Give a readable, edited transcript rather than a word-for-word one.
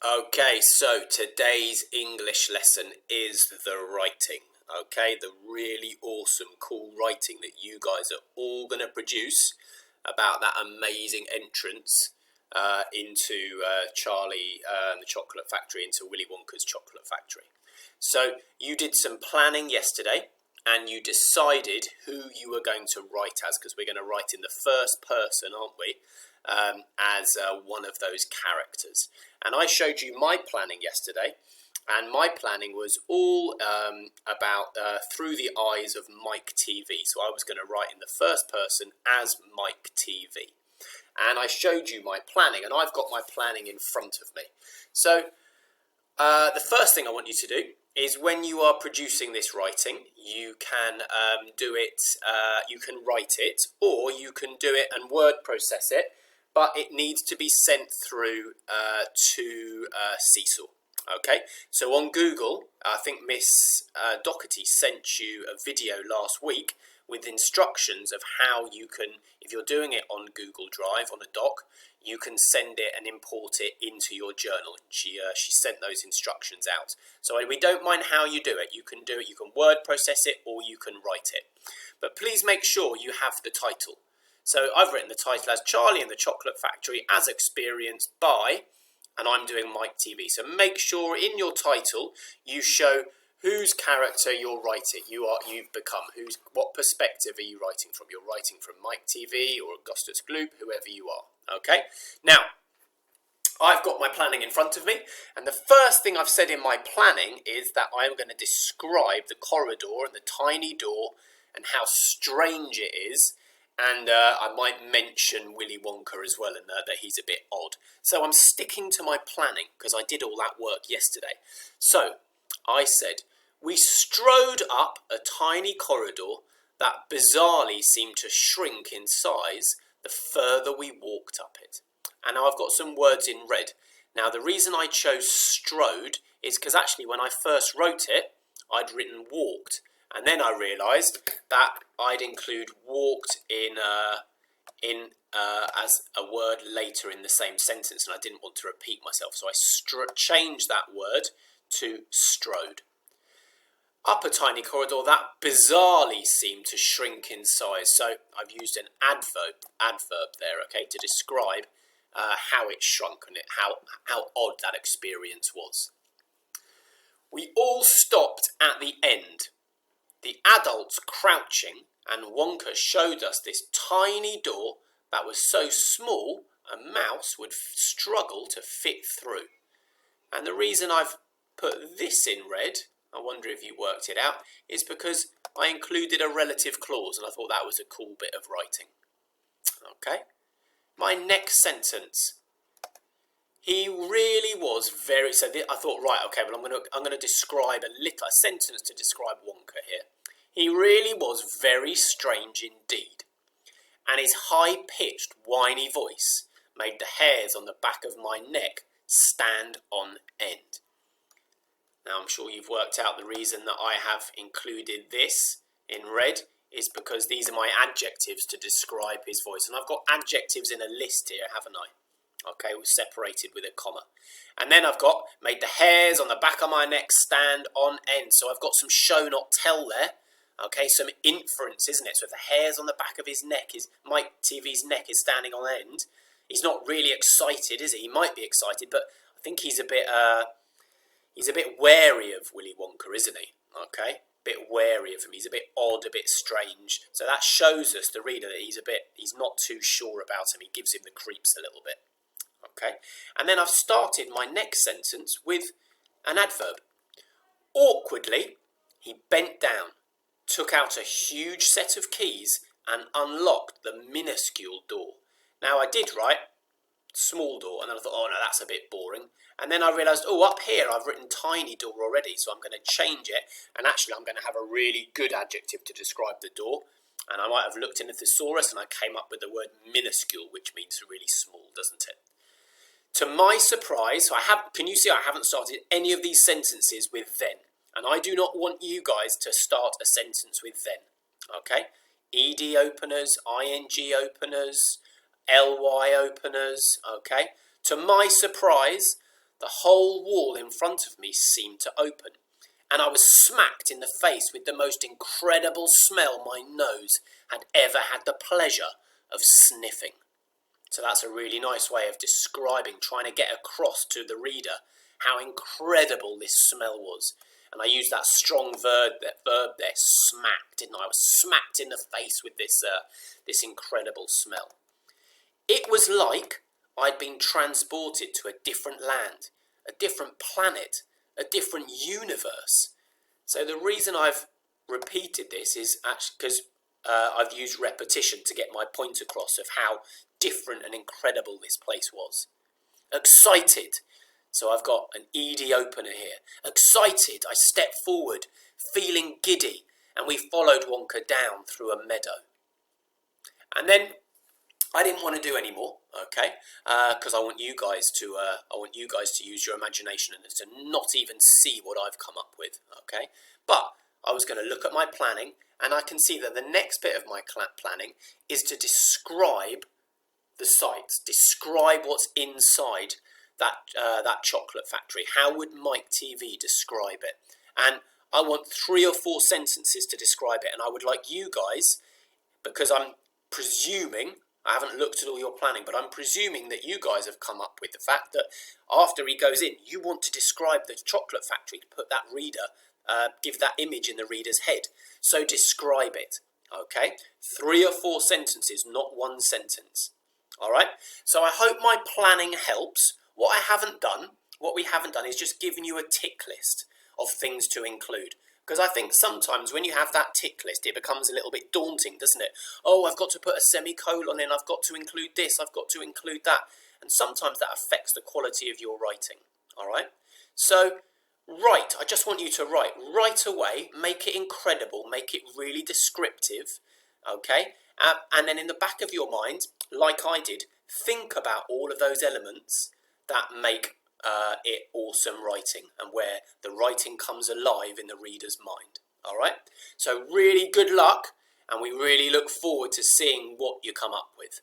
Okay, so today's English lesson is the writing. Okay, the really awesome, cool writing that you guys are all going to produce about that amazing entrance into Charlie and the Chocolate Factory, into Willy Wonka's Chocolate Factory. So you did some planning yesterday and you decided who you were going to write as, because we're going to write in the first person, aren't we? As one of those characters. And I showed you my planning yesterday, and my planning was all about through the eyes of Mike TV. So I was going to write in the first person as Mike TV. And I showed you my planning, and I've got my planning in front of me. So the first thing I want you to do is, when you are producing this writing, you can do it, you can write it, or you can do it and word process it, but it needs to be sent through to Cecil. Okay, so on Google, I think Miss Doherty sent you a video last week with instructions of how you can, if you're doing it on Google Drive on a doc, you can send it and import it into your journal. She sent those instructions out. So we don't mind how you do it. You can do it, you can word process it, or you can write it. But please make sure you have the title. So I've written the title as Charlie and the Chocolate Factory as experienced by, and I'm doing Mike TV. So make sure in your title you show whose character you're writing. You've become. What perspective are you writing from? You're writing from Mike TV or Augustus Gloop, whoever you are. Okay. Now, I've got my planning in front of me, and the first thing I've said in my planning is that I'm going to describe the corridor and the tiny door and how strange it is. And I might mention Willy Wonka as well, and that he's a bit odd. So I'm sticking to my planning because I did all that work yesterday. So I said, we strode up a tiny corridor that bizarrely seemed to shrink in size the further we walked up it. And now I've got some words in red. Now the reason I chose strode is because actually when I first wrote it, I'd written walked. And then I realised that I'd include walked in as a word later in the same sentence, and I didn't want to repeat myself, so I changed that word to strode. Up a tiny corridor that bizarrely seemed to shrink in size. So I've used an adverb there, okay, to describe how it shrunk and how odd that experience was. We all stopped at the end. The adults crouching, and Wonka showed us this tiny door that was so small a mouse would struggle to fit through. And the reason I've put this in red, I wonder if you worked it out, is because I included a relative clause and I thought that was a cool bit of writing. Okay, my next sentence. He really was very, so I thought, right, okay, well I'm going to describe a sentence to describe Wonka here. He really was very strange indeed, and his high-pitched, whiny voice made the hairs on the back of my neck stand on end. Now I'm sure you've worked out the reason that I have included this in red is because these are my adjectives to describe his voice, and I've got adjectives in a list here, haven't I? Okay, we're separated with a comma. And then I've got made the hairs on the back of my neck stand on end. So I've got some show not tell there. Okay, some inference, isn't it? So if the hairs on the back of his neck, Mike TV's neck is standing on end, he's not really excited, is he? He might be excited, but I think he's a bit wary of Willy Wonka, isn't he? Okay, a bit wary of him. He's a bit odd, a bit strange. So that shows us, the reader, that he's not too sure about him. He gives him the creeps a little bit. Okay, and then I've started my next sentence with an adverb. Awkwardly, he bent down, took out a huge set of keys and unlocked the minuscule door. Now I did write small door, and then I thought, oh no, that's a bit boring. And then I realised, oh, up here I've written tiny door already, so I'm going to change it, and actually I'm going to have a really good adjective to describe the door. And I might have looked in a thesaurus and I came up with the word minuscule, which means really small, doesn't it? To my surprise, can you see I haven't started any of these sentences with then? And I do not want you guys to start a sentence with then. Okay? ED openers, ING openers, LY openers. Okay? To my surprise, the whole wall in front of me seemed to open, and I was smacked in the face with the most incredible smell my nose had ever had the pleasure of sniffing. So that's a really nice way of describing, trying to get across to the reader how incredible this smell was. And I used that strong verb there, smacked, didn't I? I was smacked in the face with this incredible smell. It was like I'd been transported to a different land, a different planet, a different universe. So the reason I've repeated this is actually because I've used repetition to get my point across of how different and incredible this place was. Excited. So I've got an ED opener here. Excited, I stepped forward, feeling giddy, and we followed Wonka down through a meadow. And then I didn't want to do any more, okay? Because I want you guys to use your imagination and to not even see what I've come up with, okay? But I was going to look at my planning, and I can see that the next bit of my planning is to describe the site, describe what's inside that chocolate factory. How would Mike TV describe it? And I want 3 or 4 sentences to describe it, and I would like you guys, because I'm presuming, I haven't looked at all your planning, but I'm presuming that you guys have come up with the fact that after he goes in, you want to describe the chocolate factory to put that reader, give that image in the reader's head. So describe it, okay? 3 or 4 sentences, not 1 sentence. All right? So I hope my planning helps. What we haven't done is just given you a tick list of things to include. Because I think sometimes when you have that tick list, it becomes a little bit daunting, doesn't it? Oh, I've got to put a semicolon in, I've got to include this, I've got to include that. And sometimes that affects the quality of your writing, all right? So, write. I just want you to write right away, make it incredible, make it really descriptive, okay? And then in the back of your mind, like I did, think about all of those elements that make it awesome writing and where the writing comes alive in the reader's mind. All right? So really good luck, and we really look forward to seeing what you come up with.